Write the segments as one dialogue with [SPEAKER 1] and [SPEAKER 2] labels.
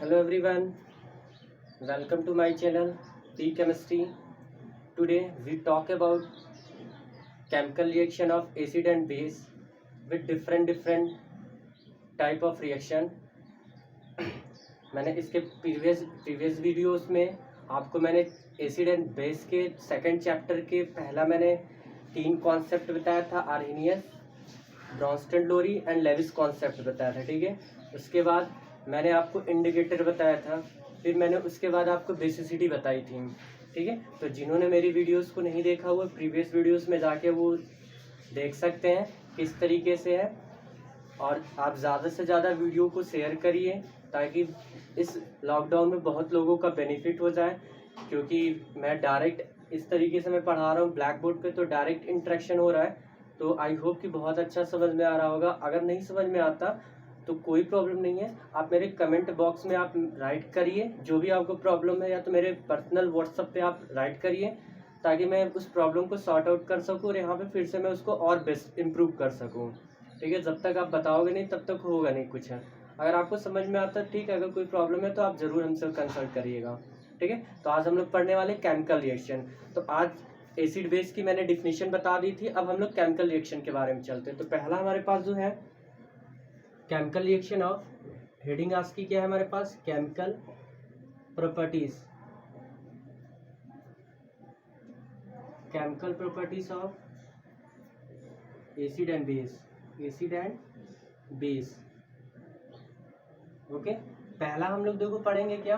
[SPEAKER 1] Hello everyone, welcome to my channel P Chemistry. Today we talk about chemical reaction of acid and base with different type of reaction. मैंने इसके previous videos में आपको मैंने acid and base के second chapter के पहला मैंने 3 concept बताया था, Arrhenius, Bronsted Lowry and Lewis concept बताया था। ठीक है, उसके बाद मैंने आपको इंडिकेटर बताया था, फिर मैंने उसके बाद आपको बेसिसिटी बताई थी। ठीक है, तो जिन्होंने मेरी वीडियोस को नहीं देखा हुआ प्रीवियस वीडियोस में जाके वो देख सकते हैं किस तरीके से है। और आप ज़्यादा से ज़्यादा वीडियो को शेयर करिए ताकि इस लॉकडाउन में बहुत लोगों का बेनिफिट हो जाए, क्योंकि मैं डायरेक्ट इस तरीके से मैं पढ़ा रहा हूँ ब्लैक बोर्ड पे, तो डायरेक्ट इंटरेक्शन हो रहा है। तो आई होप कि बहुत अच्छा समझ में आ रहा होगा। अगर नहीं समझ में आता तो कोई प्रॉब्लम नहीं है, आप मेरे कमेंट बॉक्स में आप राइट करिए जो भी आपको प्रॉब्लम है, या तो मेरे पर्सनल व्हाट्सएप पे आप राइट करिए ताकि मैं उस प्रॉब्लम को सॉर्ट आउट कर सकूँ और यहाँ पे फिर से मैं उसको और बेस्ट इम्प्रूव कर सकूँ। ठीक है, जब तक आप बताओगे नहीं तब तक होगा नहीं कुछ है। अगर आपको समझ में आता है ठीक है, अगर कोई प्रॉब्लम है तो आप ज़रूर हमसे कंसल्ट करिएगा। ठीक है, तो आज हम लोग पढ़ने वाले केमिकल रिएक्शन। तो आज एसिड बेस की मैंने डिफिनीशन बता दी थी, अब हम लोग केमिकल रिएक्शन के बारे में चलते हैं। तो पहला हमारे पास जो है केमिकल रिएक्शन ऑफ, हेडिंग आज की क्या है हमारे पास, chemical properties, chemical properties of acid and base, acid and base. Okay, पहला हम लोग देखो पढ़ेंगे क्या,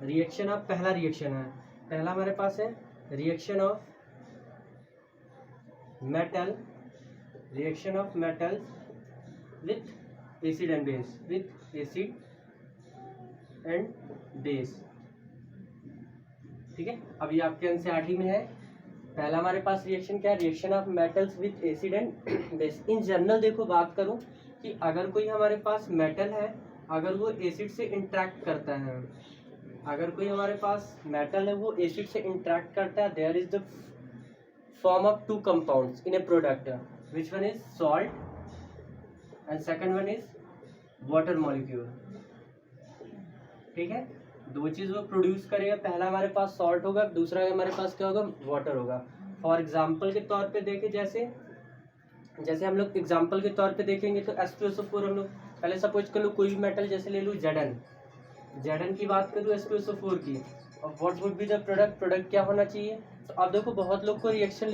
[SPEAKER 1] रिएक्शन ऑफ, पहला रिएक्शन है, पहला हमारे पास है reaction of metal, reaction of metal with acid and base, with acid and base. ठीक है, अब ये आपके एनसीईआरटी में है। पहला हमारे पास रिएक्शन क्या है, reaction of metals with acid and base. In general देखो बात करूं कि अगर कोई हमारे पास मेटल है, अगर वो एसिड से इंटरेक्ट करता है, अगर कोई हमारे पास मेटल है वो एसिड से इंटरेक्ट करता है, there is the form of 2 compounds in a product, which one is salt and second one is water molecule. ठीक है, 2 चीज वो प्रोड्यूस करेगा, पहला हमारे पास सॉल्ट होगा, दूसरा हमारे पास क्या होगा, वाटर होगा। फॉर एग्जाम्पल के तौर पे देखें, जैसे हम लोग एग्जाम्पल के तौर पे देखेंगे तो H2SO4 हम लोग पहले सपोज कर लो कोई भी मेटल जैसे ले लूँ Zn की बात करूँ H2SO4 की, और what would be the product क्या होना चाहिए। तो अब देखो बहुत लोग को रिएक्शन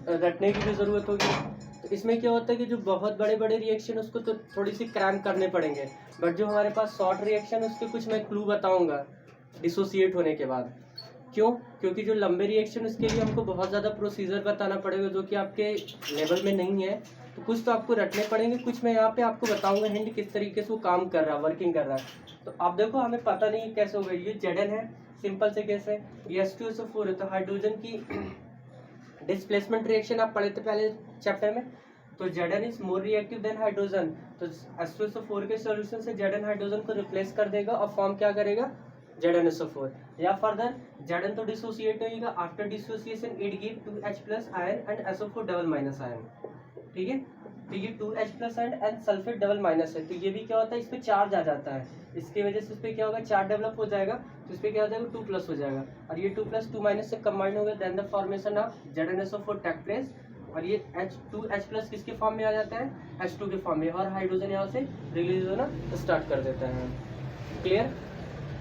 [SPEAKER 1] रटने की भी जरूरत होगी। तो इसमें क्या होता है कि जो बहुत बड़े बड़े रिएक्शन उसको तो थोड़ी सी क्रैम करने पड़ेंगे, बट जो हमारे पास शॉर्ट रिएक्शन उसके कुछ मैं क्लू बताऊंगा डिसोसिएट होने के बाद। क्यों, क्योंकि जो लंबे रिएक्शन उसके लिए हमको बहुत ज़्यादा प्रोसीजर बताना पड़ेगा जो कि आपके लेवल में नहीं है, तो कुछ तो आपको रटने पड़ेंगे, कुछ मैं यहाँ पे आपको बताऊंगा हिंट किस तरीके से वो काम कर रहा है, वर्किंग कर रहा है। तो आप देखो हमें पता नहीं कैसे होगा, ये Zn है, सिंपल से कैसे, ये H2SO4 है, तो हाइड्रोजन की डिस्प्लेसमेंट रिएक्शन आप पढ़े थे पहले चैप्टर में, तो Zn is more reactive than hydrogen, तो H2SO4 के सॉल्यूशन से Zn हाइड्रोजन को रिप्लेस कर देगा और फॉर्म क्या करेगा, ZnSO4। या फर्दर Zn तो डिसोसिएट होगा, after dissociation it give 2H plus ion and SO4 double minus ion. ठीक है, तो ये 2H plus and sulphate double minus है, तो ये भी क्या होता है, इस पे चार्ज आ जाता है, इसकी वजह से इस पे क्या होगा, चार्ज डेवलप हो जाएगा, तो इस पे क्या हो जाएगा, 2 प्लस हो जाएगा, और ये 2 प्लस 2 माइनस से कंबाइन हो गया, then the formation of ZnSO4 take place, और ये H2H प्लस किसके फॉर्म में आ जाता है, H2 के फॉर्म में, और हाइड्रोजन यहाँ से रिलीज होना स्टार्ट कर देता है। क्लियर,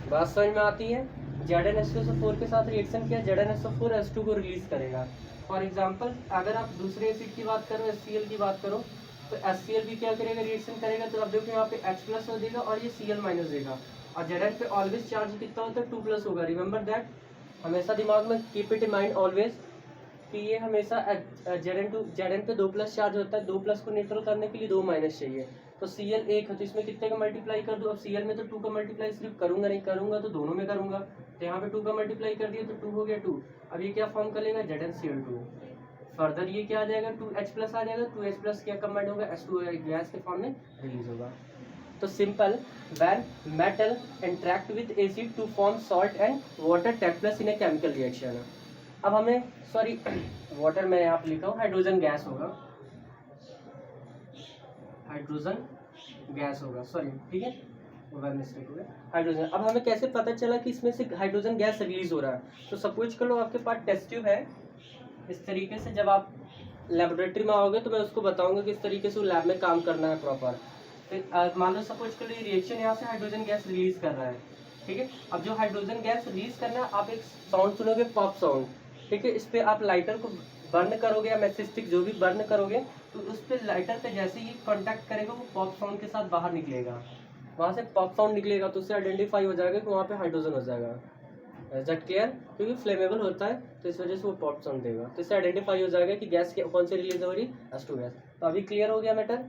[SPEAKER 1] बात समझ में आती है। ZnSO4 के साथ रिएक्शन किया, ZnSO4 H2 को रिलीज करेगा। फॉर एग्जाम्पल अगर आप दूसरे एसिड की बात करो, HCl की बात करो, तो HCl भी क्या करेगा, रिएक्शन करेगा, तो अब देखो यहाँ पे H प्लस हो देगा और ये Cl माइनस देगा, और Zn पे ऑलवेज चार्ज कितना होता है, 2 प्लस होगा। रिमेंबर दैट, हमेशा दिमाग में keep it in mind always कि ये हमेशा Zn पे 2 प्लस चार्ज होता है, 2 प्लस को न्यूट्रल करने के लिए 2 माइनस चाहिए, तो Cl 1 है तो इसमें कितने का मल्टीप्लाई कर दूँ, अब Cl में तो 2 का मल्टीप्लाई सिर्फ करूंगा नहीं, करूंगा तो दोनों में करूंगा, तो यहाँ पे 2 का मल्टीप्लाई कर दिया तो 2 हो गया 2, अब ये क्या फॉर्म कर लेगा, ZnCl2। फर्दर ये क्या आ जाएगा, 2H प्लस आ जाएगा, 2H प्लस क्या कंबाइंड होगा, H2 गैस के फॉर्म में रिलीज होगा। तो simple, when metal interact with acid to form salt and water take place in a chemical reaction. अब हमें सॉरी वाटर मैं यहाँ पे लिखा हूँ, हाइड्रोजन गैस होगा, हाइड्रोजन गैस होगा, सॉरी, ठीक है, वन मिस्टेक हो गया, हाइड्रोजन। अब हमें कैसे पता चला कि इसमें से हाइड्रोजन गैस रिलीज हो रहा है? तो सपोज कर लो आपके पास टेस्ट ट्यूब है, इस तरीके से जब आप लेबोरेटरी में आओगे तो मैं उसको बताऊंगा कि इस तरीके से लैब में काम करना है प्रॉपर। फिर मान लो सपोज कर लो ये रिएक्शन यहाँ से हाइड्रोजन गैस रिलीज कर रहा है, ठीक है। अब जो हाइड्रोजन गैस रिलीज करना है, आप एक साउंड सुनोगे, पॉप साउंड, ठीक है। इस पर आप लाइटर को बर्न करोगे या मैच स्टिक जो भी बर्न करोगे, तो उस पर लाइटर पे जैसे ही कॉन्टैक्ट करेगा वो पॉप साउंड के साथ बाहर निकलेगा, वहाँ से पॉप साउंड निकलेगा, तो उससे आइडेंटिफाई हो जाएगा कि वहाँ पे हाइड्रोजन हो जाएगा। Is that clear? क्योंकि फ्लेमेबल होता है तो इस वजह से वो पॉप साउंड देगा, तो इससे आइडेंटिफाई हो जाएगा कि गैस कौन सी रिलीज हो रही है, H2 गैस। तो अभी क्लियर हो गया मैटर।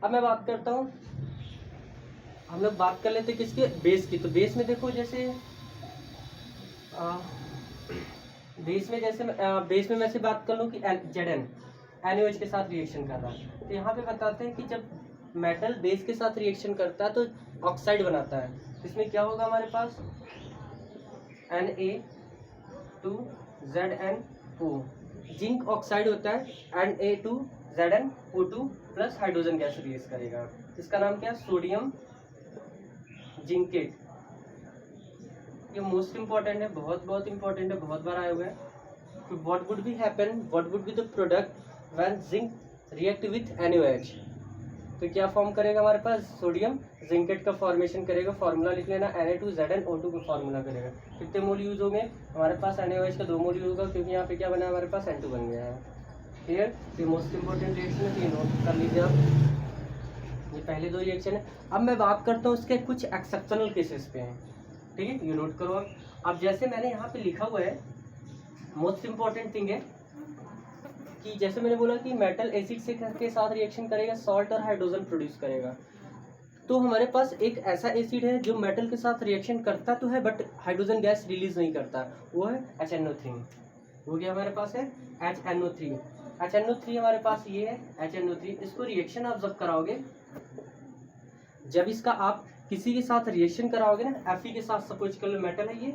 [SPEAKER 1] अब मैं बात करता हूँ, हम लोग बात कर लेते हैं किसके, बेस की। तो बेस में देखो, जैसे बेस में मैं से बात कर लूँ कि Zn NaOH के साथ रिएक्शन कर रहा है, तो यहाँ पे बताते हैं कि जब मेटल बेस के साथ रिएक्शन करता है तो ऑक्साइड बनाता है। तो इसमें क्या होगा हमारे पास, Na2ZnO, जिंक ऑक्साइड होता है, Na2ZnO2 plus hydrogen gas release करेगा। इसका नाम क्या है, सोडियम जिंकेट। ये मोस्ट इंपॉर्टेंट है, बहुत इंपॉर्टेंट है, बहुत बार आया हुआ है। तो what would be happen, what would be the product when zinc react with NaOH? तो क्या फॉर्म करेगा हमारे पास, सोडियम जिंकेट का फॉर्मेशन करेगा। फॉर्मूला लिख लेना, Na2ZnO2 का फॉर्मूला करेगा। कितने मोल यूज होंगे हमारे पास, NaOH का 2 मोल यूज होगा, क्योंकि यहाँ पे क्या बना है हमारे पास, N2 बन गया है। क्लियर? ये मोस्ट इंपॉर्टेंट रिएक्शन है, ये नोट कर लीजिए आप। ये पहले 2 रिएक्शन है। अब मैं बात करता हूँ इसके कुछ एक्सेप्शनल केसेस पे हैं, ठीक है, ये नोट करो आप। अब जैसे मैंने यहाँ पे लिखा हुआ है, मोस्ट इंपॉर्टेंट थिंग है कि जैसे मैंने बोला कि मेटल एसिड से के साथ रिएक्शन करेगा, सॉल्ट और हाइड्रोजन प्रोड्यूस करेगा। तो हमारे पास एक ऐसा एसिड है जो मेटल के साथ रिएक्शन करता तो है बट हाइड्रोजन गैस रिलीज नहीं करता, वो है HNO3। वो क्या हमारे पास है, HNO3। HNO3 हमारे पास ये है HNO3। इसको रिएक्शन आप जब कराओगे, जब इसका आप किसी के साथ रिएक्शन कराओगे ना, Fe के साथ, सपोज कर लो मेटल है ये,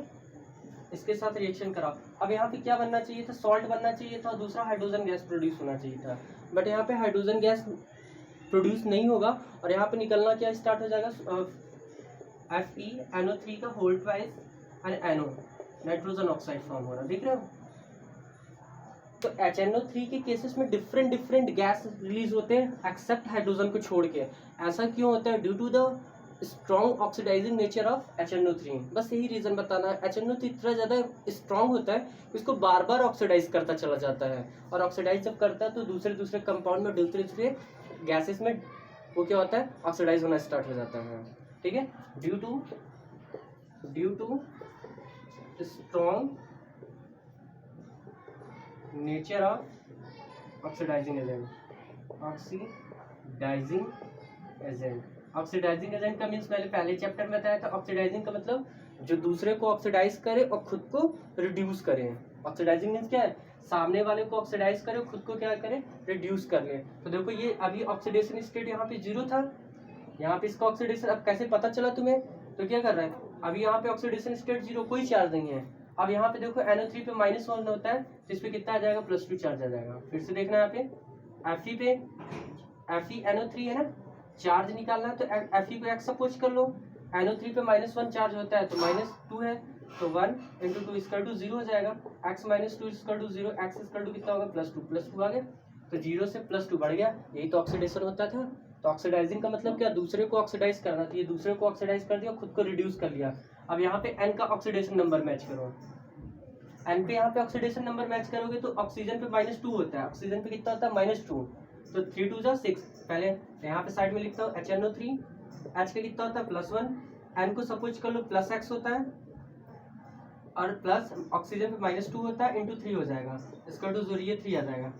[SPEAKER 1] इसके साथ रिएक्शन कराओ। अब यहाँ पे क्या बनना चाहिए था, सॉल्ट बनना चाहिए था, दूसरा हाइड्रोजन गैस प्रोड्यूस होना चाहिए था, बट यहाँ पे हाइड्रोजन गैस प्रोड्यूस नहीं होगा और यहाँ पे निकलना क्या स्टार्ट हो जाएगा, FeNO3 का whole twice and NO, nitrogen oxide form हो रहा है, देख रहे हो। तो HNO3 के केसेस में डिफरेंट गैस रिलीज होते हैं एक्सेप्ट हाइड्रोजन को छोड़ के। ऐसा क्यों होता है, due to the strong oxidizing nature of HNO3। बस यही रीजन बताना है। HNO3 इतना ज़्यादा स्ट्रॉन्ग होता है कि इसको बार बार ऑक्सीडाइज करता चला जाता है, और ऑक्सीडाइज जब करता है तो दूसरे कंपाउंड में, दूसरे गैसेस में वो क्या होता है, ऑक्सीडाइज होना स्टार्ट हो जाता है, ठीक है। Due to strong nature of oxidizing agent, oxidizing agent का मीन्स मैंने पहले चैप्टर में बताया था। ऑक्सीडाइजिंग का मतलब जो दूसरे को ऑक्सीडाइज करे और खुद को रिड्यूस करे। ऑक्सीडाइजिंग मीन्स क्या है, सामने वाले को ऑक्सीडाइज करे और खुद को क्या करे, रिड्यूस कर ले। तो देखो ये अभी ऑक्सीडेशन स्टेट यहाँ पे 0 था, यहाँ पे इसका ऑक्सीडेशन, अब कैसे पता चला तुम्हें, तो क्या कर रहा है, अभी यहाँ पे ऑक्सीडेशन स्टेट 0, कोई चार्ज नहीं है। अब यहाँ पे देखो NO3 पे -1 होता है, तो इस पे कितना आ जाएगा, +2 चार्ज आ जाएगा। फिर से देखना यहाँ पे Fe पे, FeNO3 है ना, चार्ज निकालना है, तो Fe को x सपोज कर लो, NO3 पे -1 चार्ज होता है तो -2 है, तो 1 × 2 = 0 हो जाएगा। x - 2 = 0, x = कितना होगा, +2 आ गया, तो 0 से +2 बढ़ गया। यही तो ऑक्सीडेशन होता था। तो ऑक्सीडाइजिंग का मतलब क्या, दूसरे को ऑक्सीडाइज करना, तो ये दूसरे को ऑक्सीडाइज कर दिया, खुद को रिड्यूस कर लिया। अब यहाँ पे n का ऑक्सीडेशन नंबर मैच करो, n पे यहाँ पे ऑक्सीडेशन नंबर मैच करोगे तो ऑक्सीजन पे -2 होता है, ऑक्सीजन पे कितना होता है, -2, तो 3 × 2 = 6। पहले यहाँ पे साइड में लिखता हूँ HNO3, H का कितना होता है, +1, N को सपोज कर लो +x होता है, और प्लस ऑक्सीजन पे -2 होता है, × 3 हो जाएगा, इसका 0, ये 3 आ जाएगा।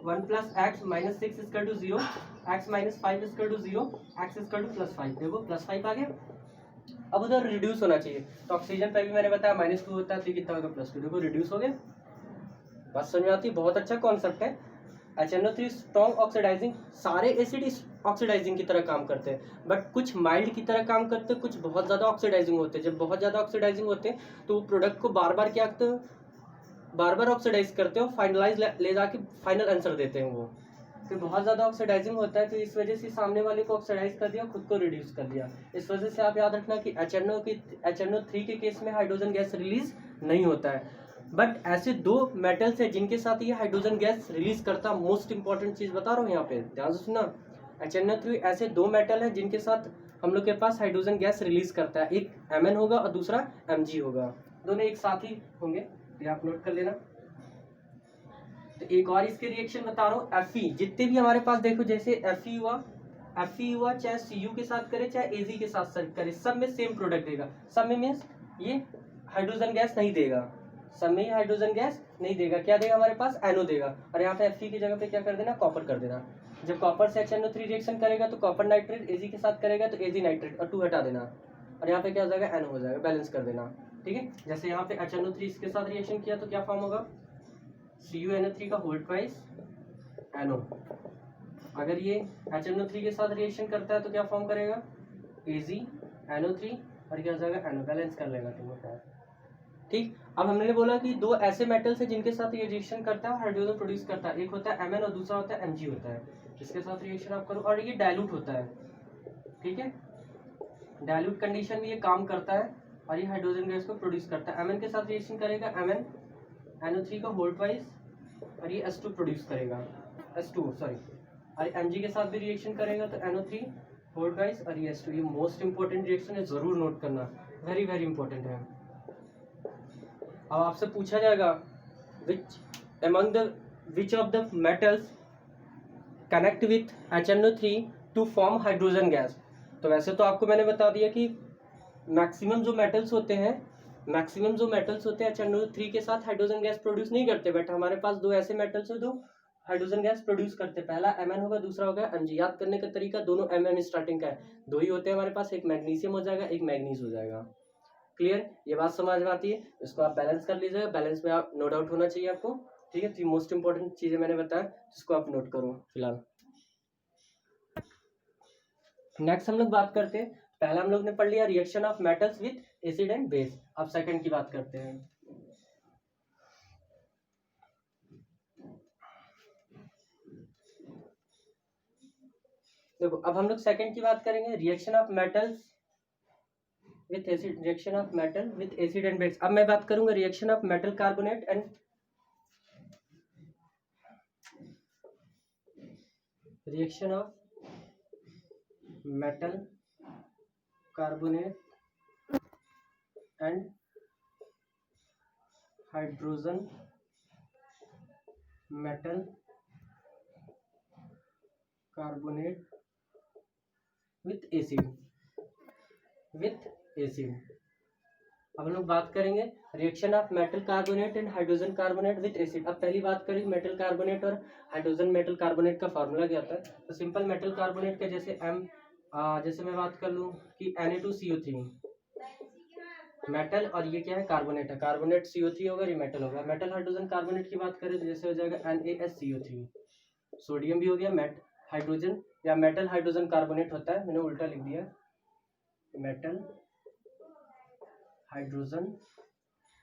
[SPEAKER 1] 1 + x - 6 = 0, x - 5 = 0, x = +5, देखो +5 आ गया। अब उधर रिड्यूस होना चाहिए, तो ऑक्सीजन पे भी मैंने बताया -2 होता है, तो कितना होगा, +2, देखो रिड्यूस हो गया। बात समझ में आती है, बहुत अच्छा कॉन्सेप्ट है। HNO3 स्ट्रॉन्ग ऑक्सीडाइजिंग, सारे एसिड ऑक्सीडाइजिंग की तरह काम करते हैं, बट कुछ माइल्ड की तरह काम करते हैं, कुछ बहुत ज़्यादा ऑक्सीडाइजिंग होते हैं। जब बहुत ज़्यादा ऑक्सीडाइजिंग होते हैं तो वो प्रोडक्ट को बार बार क्या करते हैं, बार बार ऑक्सीडाइज करते हो, फाइनलाइज ले जाके फाइनल आंसर देते हैं वो। फिर बहुत ज़्यादा ऑक्सीडाइजिंग होता है, तो इस वजह से सामने वाले को ऑक्सीडाइज कर दिया, खुद को रिड्यूस कर दिया। इस वजह से आप याद रखना कि HNO3 के केस में हाइड्रोजन गैस रिलीज नहीं होता है। बट ऐसे दो मेटल्स हैं जिनके साथ ये हाइड्रोजन गैस रिलीज करता है। मोस्ट इंपॉर्टेंट चीज़ बता रहा हूँ यहाँ पे, ध्यान से सुनना। HNO3 ऐसे दो मेटल हैं जिनके साथ हम लोग के पास हाइड्रोजन गैस रिलीज करता है। एक Mn होगा और दूसरा Mg होगा, दोनों एक साथ ही होंगे, ये आप नोट कर लेना। तो एक और इसके रिएक्शन बता रहा हूँ, Fe। जितने भी हमारे पास देखो, जैसे Fe हुआ चाहे Cu के साथ करे चाहे Ag के साथ करे, सब में सेम प्रोडक्ट देगा। सब में मीन्स ये हाइड्रोजन गैस नहीं देगा, सब में ही हाइड्रोजन गैस नहीं देगा। क्या देगा हमारे पास? NO देगा। और यहाँ पे Fe की जगह पे क्या कर देना? कॉपर कर देना। जब कॉपर से HNO3 रिएक्शन करेगा तो कॉपर नाइट्रेट, Ag के साथ करेगा तो Ag नाइट्रेट, और 2 हटा देना, और यहाँ पे क्या हो जाएगा? NO हो जाएगा, बैलेंस कर देना। ठीक है, जैसे यहाँ पे HNO3 इसके साथ रिएक्शन किया तो क्या फॉर्म होगा? CuNO3 का होल ट्वाइस NO। अगर ये HNO3 के साथ रिएक्शन करता है तो क्या फॉर्म करेगा? AgNO3, और क्या हो जाएगा? NO, बैलेंस कर लेगा। ठीक, अब हमने बोला कि दो ऐसे मेटल्स हैं जिनके साथ ये रिएक्शन करता है, हाइड्रोजन प्रोड्यूस करता है। एक होता है Mn और दूसरा होता है Mg होता है। इसके साथ रिएक्शन आप करो और ये डाइल्यूट होता है। ठीक है, डाइल्यूट कंडीशन में ये काम करता है और ये हाइड्रोजन गैस को प्रोड्यूस करता है। Mn के साथ रिएक्शन करेगा, Mn NO3 का होल ट्वाइस, और ये H2 प्रोड्यूस करेगा, H2 सॉरी, और Mg के साथ भी रिएक्शन करेगा तो NO3 होल ट्वाइस और ये H2। ये मोस्ट इंपॉर्टेंट रिएक्शन है, जरूर नोट करना, वेरी वेरी इंपॉर्टेंट है। अब आपसे पूछा जाएगा which of the metals connect with HNO3 to form hydrogen gas. तो वैसे तो आपको मैंने बता दिया कि मैक्सिमम जो मेटल्स होते हैं HNO3 के साथ हाइड्रोजन गैस प्रोड्यूस नहीं करते, बट हमारे पास दो ऐसे मेटल्स हैं जो हाइड्रोजन गैस प्रोड्यूस करते हैं। पहला Mn होगा, दूसरा होगा Mg। याद करने का तरीका, दोनों Mn स्टार्टिंग का है, दो ही होते हैं हमारे पास, एक मैग्नीशियम हो जाएगा, एक मैग्नीज हो जाएगा। क्लियर, ये बात समझ में आती है? इसको आप बैलेंस कर लीजिएगा, बैलेंस में आप नो डाउट होना चाहिए आपको। ठीक है, तो मोस्ट इंपॉर्टेंट चीजें मैंने बताया, जिसको आप नोट करो फिलहाल। नेक्स्ट हम लोग बात करते हैं, पहला हम लोग ने पढ़ लिया reaction of metals with acid and base. अब सेकंड की बात करते हैं। देखो, अब हम लोग सेकंड की बात करेंगे, reaction of metals with acid, reaction of metal with acid and base. अब मैं बात करूंगा reaction of metal carbonate and reaction of metal carbonate and hydrogen metal carbonate with acid अब हम लोग बात करेंगे reaction of metal carbonate and hydrogen carbonate with acid. अब पहली बात करें मेटल कार्बोनेट और हाइड्रोजन मेटल कार्बोनेट का फार्मूला क्या होता है। तो सिंपल मेटल कार्बोनेट का जैसे मैं बात कर लूँ कि Na2CO3 मेटल, और ये क्या है? कार्बोनेट है, कार्बोनेट CO3 होगा, ये मेटल होगा। मेटल हाइड्रोजन कार्बोनेट की बात करें तो जैसे हो जाएगा NaSCO3, सोडियम भी हो गया, हाइड्रोजन या मेटल हाइड्रोजन कार्बोनेट होता है, मैंने उल्टा लिख दिया, metal hydrogen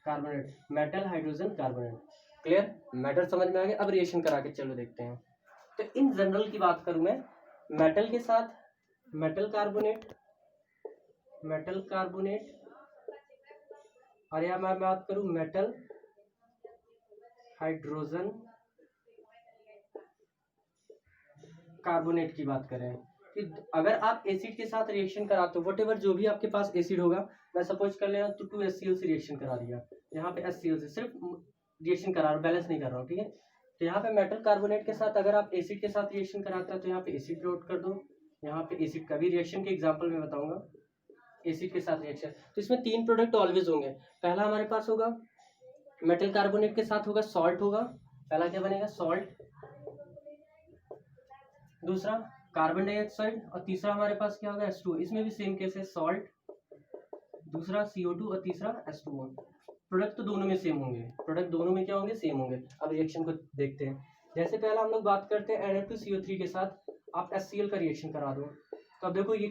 [SPEAKER 1] carbonate, metal hydrogen carbonate. Clear, matter समझ में आ गया? अब रिएक्शन करा के चलो देखते हैं। तो इन जनरल की बात करूं मैं, मेटल के साथ मेटल कार्बोनेट, और या मैं बात करूं मेटल हाइड्रोजन कार्बोनेट की बात करें कि अगर आप एसिड के साथ रिएक्शन कराते हो, वटेवर जो भी आपके पास एसिड होगा, मैं सपोज कर ले रहा हूँ तो 2HCl से रिएक्शन करा दिया, यहाँ पे HCl से सिर्फ रिएक्शन करा रहा हूँ, बैलेंस नहीं कर रहा हूँ। ठीक है, तो यहाँ पे मेटल कार्बोनेट के साथ अगर आप एसिड के साथ रिएक्शन कराता है तो यहाँ पे एसिड नोट कर दो, यहाँ पे एसिड का भी रिएक्शन के एग्जाम्पल में बताऊंगा, एसिड के साथ रिएक्शन। तो इसमें 3 प्रोडक्ट ऑलवेज होंगे। पहला हमारे पास होगा मेटल कार्बोनेट के साथ होगा सॉल्ट होगा, पहला क्या बनेगा? सॉल्ट, दूसरा कार्बन डाइऑक्साइड, और तीसरा हमारे पास क्या होगा? H2O। इसमें भी सेम केस है, सॉल्ट, दूसरा CO2 और तीसरा H2O। प्रोडक्ट तो दोनों में सेम होंगे, प्रोडक्ट दोनों में क्या होंगे? सेम होंगे। अब रिएक्शन को देखते हैं। जैसे पहला हम लोग बात करते हैं Na2CO3 के साथ आप HCl का रिएक्शन करा दो, तो अब देखो ये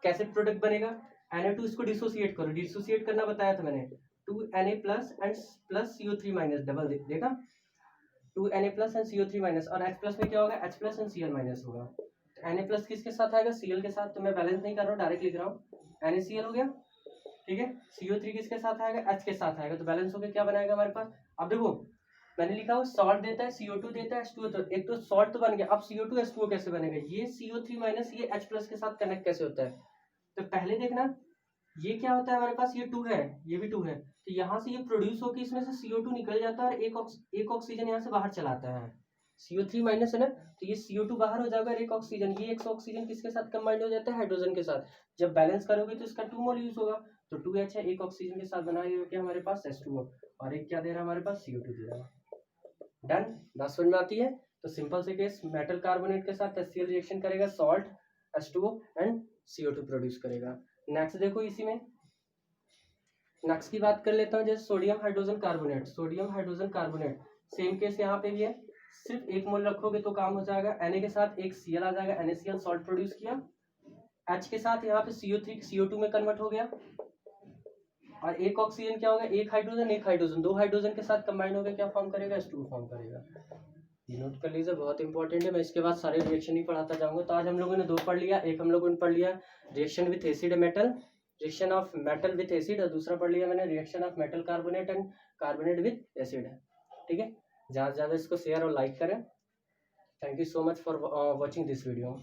[SPEAKER 1] कैसे प्रोडक्ट बनेगा। Na2 इसको डिसोसिएट करो, डिसोसिएट करना बताया था मैंने, 2Na plus and plus CO3 minus, double देखा। 2Na+ एंड CO3- और H+ में क्या होगा, H+ एंड Cl- होगा। तो Na+ किसके साथ आएगा, Cl के साथ। तो मैं बैलेंस नहीं कर रहा हूँ, डायरेक्ट लिख रहा हूँ, NaCl हो गया, ठीक है। CO3 किसके साथ आएगा, H के साथ आएगा, तो बैलेंस हो गया, क्या बनाएगा हमारे पास। अब देखो मैंने लिखा हुआ सॉल्ट देता है, CO2 देता है, H2, तो एक तो सॉल्ट तो बन गया, अब CO2 H2O कैसे बनेगा, ये CO3- ये H+ के साथ कनेक्ट कैसे होता है। तो पहले देखना ये क्या होता है हमारे पास, ये 2 है, ये भी 2 है, तो यहाँ से ये प्रोड्यूस होकर इसमें से CO2 निकल जाता है और एक ऑक्सीजन यहाँ से बाहर चलाता है, CO3- है ना, तो ये CO2 बाहर हो जाएगा, एक ऑक्सीजन, ये एक ऑक्सीजन किसके साथ कंबाइंड हो जाता है, हाइड्रोजन के साथ। जब बैलेंस करोगे तो इसका 2 मोल यूज होगा, तो 2H है, एक ऑक्सीजन के साथ बना क्या हमारे पास H2O, और एक क्या दे रहा है हमारे पास, CO2 दे रहा है। डन, बात समझ में आती है। तो सिंपल से केस, मेटल कार्बोनेट के साथ HCl रिएक्शन करेगा, salt H2O and CO2 produce करेगा। नेक्स्ट देखो इसी में, नेक्स्ट की बात कर लेता हूँ, जैसे sodium hydrogen carbonate, sodium hydrogen carbonate same case यहाँ पे भी है, सिर्फ 1 मोल रखोगे तो काम हो जाएगा। Na के साथ एक Cl आ जाएगा, NaCl सॉल्ट प्रोड्यूस किया, H के साथ यहाँ पे CO3 CO2 में कन्वर्ट हो गया, और एक ऑक्सीजन क्या होगा, एक हाइड्रोजन, 2 हाइड्रोजन के साथ कंबाइन हो गया, क्या फॉर्म करेगा, H2O फॉर्म करेगा। ये नोट कर लीजिए, बहुत इंपॉर्टेंट है। मैं इसके बाद सारे रिएक्शन ही पढ़ाता जाऊंगा। तो आज हम लोगों ने 2 पढ़ लिया, एक हम लोगों ने पढ़ लिया reaction with acid metal, reaction of metal with acid, और दूसरा पढ़ लिया मैंने reaction of metal carbonate and carbonate with acid, ठीक है। ज़्यादा से ज़्यादा इसको शेयर और लाइक करें। Thank you so much for watching this video.